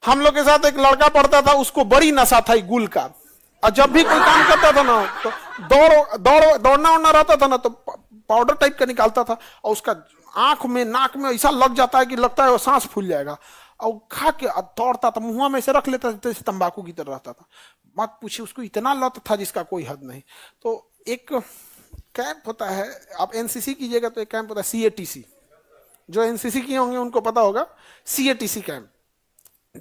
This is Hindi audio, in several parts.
हम लोग के साथ एक लड़का पढ़ता था, उसको बड़ी नशा था गुल का, और जब भी कोई काम करता था ना तो दौड़ना उड़ना रहता था ना तो पाउडर टाइप का निकालता था, और उसका आंख में नाक में ऐसा लग जाता है कि लगता है वो सांस फूल जाएगा, और खा के दौड़ता था, मुंह में से रख लेता था, जैसे तंबाकू की तरह रहता था। मत पूछिए, उसको इतना लत था जिसका कोई हद नहीं। तो एक कैंप होता है, आप एनसीसी कीजिएगा तो एक कैंप होता है सीएटीसी, जो एनसीसी किए होंगे उनको पता होगा, सीएटीसी कैंप।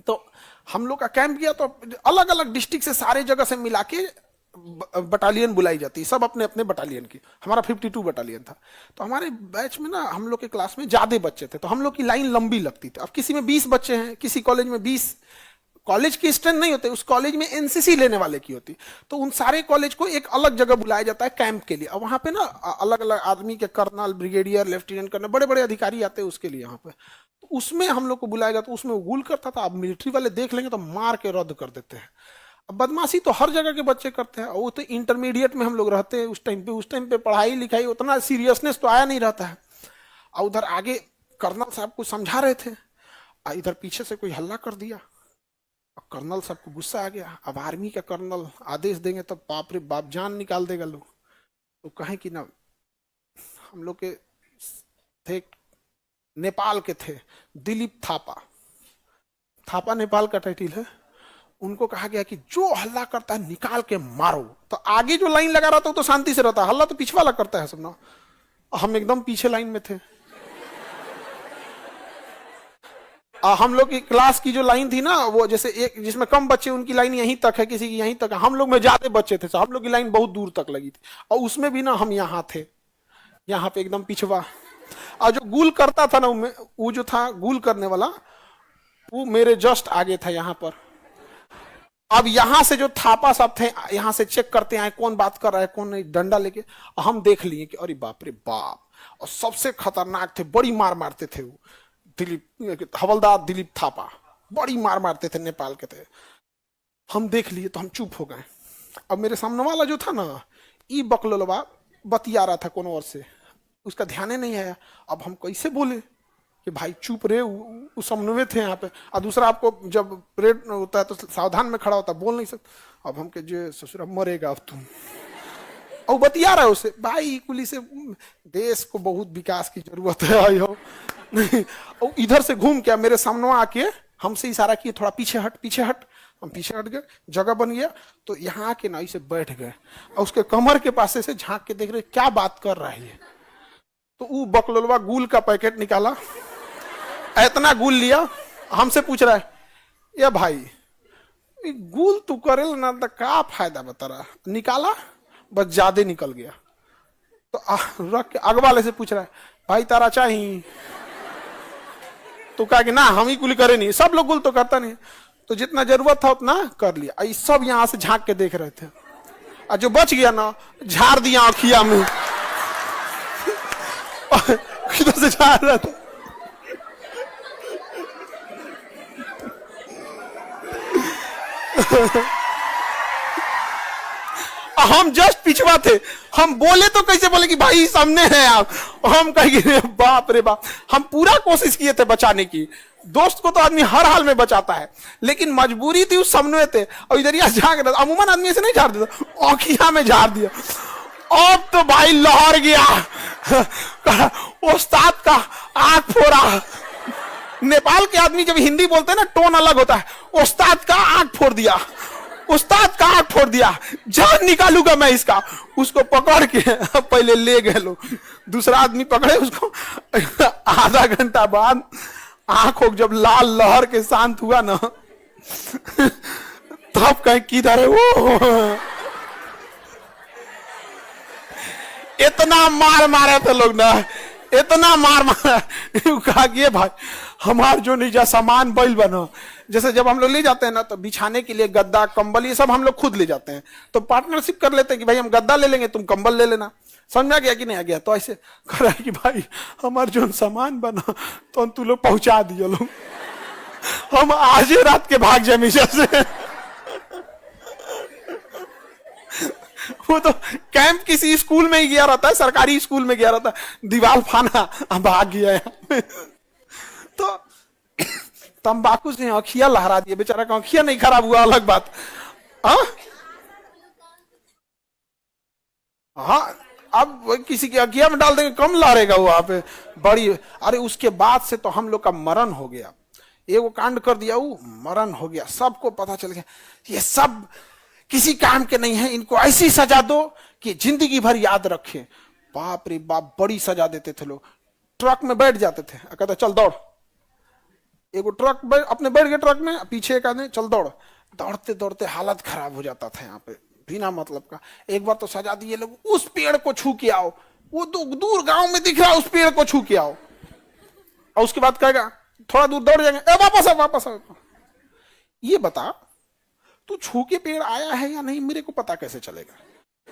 तो हम लोग का कैंप किया तो अलग अलग डिस्ट्रिक्ट से सारे जगह से मिला के बटालियन बुलाई जाती, सब अपने अपने बटालियन की। हमारा 52 बटालियन था। तो हमारे बैच में ना, हम लोग के क्लास में ज्यादा बच्चे थे, तो हम लोग की लाइन लंबी लगती थी। अब किसी में 20 बच्चे हैं, किसी कॉलेज में 20, कॉलेज की स्ट्रेंथ नहीं होते, उस कॉलेज में एनसीसी लेने वाले की होती। तो उन सारे कॉलेज को एक अलग जगह बुलाया जाता है कैंप के लिए, और वहां पे ना अलग अलग आदमी के कर्नल, ब्रिगेडियर, लेफ्टिनेंट कर्नल, बड़े बड़े अधिकारी आते हैं उसके लिए यहाँ पे। तो उसमें हम लोग को बुलाया जाता, उसमें वो गुल करता था। अब मिलिट्री वाले देख लेंगे तो मार के रद्द कर देते हैं। अब बदमाशी तो हर जगह के बच्चे करते हैं, वो तो इंटरमीडिएट में हम लोग रहते हैं उस टाइम पे पढ़ाई लिखाई उतना सीरियसनेस तो आया नहीं रहता है। और उधर आगे कर्नल साहब को समझा रहे थे, इधर पीछे से कोई हल्ला कर दिया, अब कर्नल साहब को गुस्सा आ गया। अब आर्मी का कर्नल आदेश देंगे तो बाप रे बाप जान निकाल देगा लोग। तो कहें कि ना, हम लोग के थे, नेपाल के थे, दिलीप थापा, थापा नेपाल का टाइटिल है। उनको कहा गया कि जो हल्ला करता है निकाल के मारो। तो आगे जो लाइन लगा रहता है तो शांति से रहता है, हल्ला तो पीछे वाला करता है सब ना। हम एकदम पीछे लाइन में थे। हम लोग की क्लास की जो लाइन थी ना, वो जैसे एक जिसमें कम बच्चे उनकी लाइन यहीं तक है, किसी की यहीं तक है। हम लोग में ज्यादा बच्चे थे, हम लोग की लाइन बहुत दूर तक लगी थी, और उसमें भी ना हम यहाँ थे, यहाँ पे एकदम पिछवा। और जो गुल करता था ना, वो जो था गुल करने वाला, वो मेरे जस्ट आगे था यहाँ पर। अब यहां से जो थापा साहब थे, यहां से चेक करते हैं कौन बात कर रहा है कौन नहीं, डंडा लेके। हम देख लिए कि अरे बाप रे बाप। और सबसे खतरनाक थे, बड़ी मार मारते थे वो, दिलीप हवलदार दिलीप थापा, बड़ी मार मारते थे, नेपाल के थे। हम देख लिए तो हम चुप हो गए। अब मेरे सामने वाला जो था ना, ई बकलोलवा बतिया रहा था कोनो और से, उसका ध्यान ही नहीं आया। अब हम कैसे बोले कि भाई चुप रहे, उस समन्वय थे यहाँ पे। और दूसरा, आपको जब परेड होता है तो सावधान में खड़ा होता है, बोल नहीं सकता। अब हम के जो ससुरा मरेगा अब तुम, और बतिया रहा है उसे, भाई कुली से देश को बहुत विकास की जरूरत है आई हो। और इधर से घूम के मेरे सामने आके हमसे इशारा किए, थोड़ा पीछे हट पीछे हट। हम पीछे हट गए, जगह बन गया। तो यहाँ आके ना इसे बैठ गए, और उसके कमर के पास से झांक के देख रहे क्या बात कर रहा है। तो वो बकलोलवा गुल का पैकेट निकाला, इतना गुल लिया, हमसे पूछ रहा है, ये भाई गुल तू करेल ना तो का फायदा बता रहा। निकाला, बस ज्यादा निकल गया। तो रख के अगवा वाले से पूछ रहा है, भाई तारा चाहिए? तो कहा कि ना हम ही गुल करे नहीं, सब लोग गुल तो करता नहीं। तो जितना जरूरत था उतना कर लिया। ये सब यहां से झांक के देख रहे थे, और जो बच गया ना झाड़ दिया आँखिया में। किधर से झाड़ रहा था। हम जस्ट पिछवा थे, हम बोले तो कैसे बोले कि भाई सामने हैं आप। हम कहेंगे बाप रे बाप। हम पूरा कोशिश किए थे बचाने की, दोस्त को तो आदमी हर हाल में बचाता है, लेकिन मजबूरी थी, उस समन्वय थे। और इधर यहाँ झाँक रहा था, अमूमन आदमी ऐसे नहीं झाड़ देता, औखिया में झाड़ दिया। अब तो भाई लहर गया, उस्ताद का आंख फोड़ा। नेपाल के आदमी जब हिंदी बोलते हैं ना, टोन अलग होता है। उस्ताद का आंख फोड़ दिया, उस्ताद का आंख फोड़ दिया, जान निकालूंगा मैं इसका। उसको पकड़ के पहले ले गए लोग, दूसरा आदमी पकड़े उसको। आधा घंटा बाद आंखों जब लाल लहर के शांत हुआ ना, तब कहीं किधर है वो। इतना मार मारे थे लोग ना, इतना मार मारा। कहा कि भाई हमार जो निजा सामान बैल बनो। जैसे जब हम लोग ले जाते हैं ना, तो बिछाने के लिए गद्दा कंबल ये सब हम लोग खुद ले जाते हैं। तो पार्टनरशिप कर लेते हैं कि भाई हम गद्दा ले लेंगे, तुम कंबल ले लेना। समझ में आ गया कि नहीं आ गया? तो ऐसे कर रहा है कि भाई हमार जो सामान बना तो तू लोग पहुंचा दियो लोग, हम आज रात के भाग जाए मीशा से। वो तो कैंप किसी स्कूल में ही गया रहता है, सरकारी स्कूल में गया रहता है, दीवार फाना भाग गया है। तो तंबाकू से आँखियां लहरा दिए, बेचारा का आँखियां नहीं खराब हुआ, अलग बात। हाँ हाँ, अब वो किसी की अगिया में डाल देंगे, कम लहरेगा वो वहां पे बड़ी। अरे उसके बाद से तो हम लोग का मरण हो गया, ये वो कांड कर दिया, वो मरण हो गया, सबको पता चल गया ये सब किसी काम के नहीं है, इनको ऐसी सजा दो कि जिंदगी भर याद रखे। बाप रे बाप, बड़ी सजा देते थे लोग। ट्रक में बैठ जाते थे, कहते चल दौड़, एगो अपने बैठ गए ट्रक में, पीछे एक आदमी चल दौड़, दौड़ते दौड़ते हालत खराब हो जाता था यहाँ पे बिना मतलब का। एक बार तो सजा दिए लोग, उस पेड़ को छू के आओ, वो तो दूर गांव में दिख रहा, उस पेड़ को छू के आओ, और उसके बाद कहेगा थोड़ा दूर दौड़ जाएंगे, ए वापस आ वापस आ। ये बता, तू छू के पेड़ आया है या नहीं, मेरे को पता कैसे चलेगा?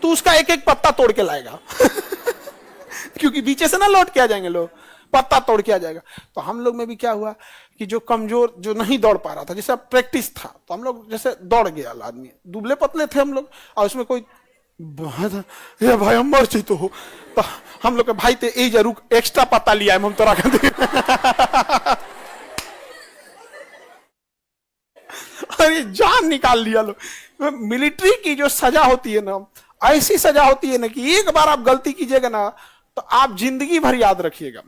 तू उसका एक एक पत्ता तोड़ के लाएगा क्योंकि पीछे से ना लौट के आ जाएंगे लोग, पत्ता तोड़ के आ जाएगा। तो हम लोग में भी क्या हुआ कि जो कमजोर, जो नहीं दौड़ पा रहा था, जैसे प्रैक्टिस था, तो हम लोग जैसे दौड़ गया आदमी, दुबले पतले थे हम लोग, और उसमें कोई ये भाई हम मर चाहिए तो हम लोग के भाई थे, ए जरूर एक्स्ट्रा पत्ता लिया है हम तो रख दे अरे जान निकाल लिया लोग। मिलिट्री की जो सजा होती है ना, ऐसी सजा होती है ना कि एक बार आप गलती कीजिएगा ना तो आप जिंदगी भर याद रखिएगा।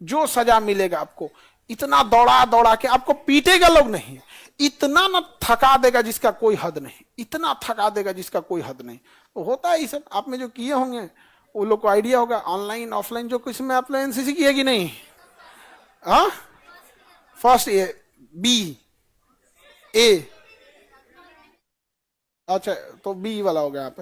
जो सजा मिलेगा आपको, इतना दौड़ा दौड़ा के आपको पीटेगा लोग नहीं, इतना ना थका देगा जिसका कोई हद नहीं, इतना थका देगा जिसका कोई हद नहीं। तो होता है ये सब, आप में जो किए होंगे वो लोग को आइडिया होगा, ऑनलाइन ऑफलाइन जो कुछ में आपने एनसीसी किया कि नहीं? हाँ, फर्स्ट ए, बी, ए, अच्छा तो बी वाला हो गया आप।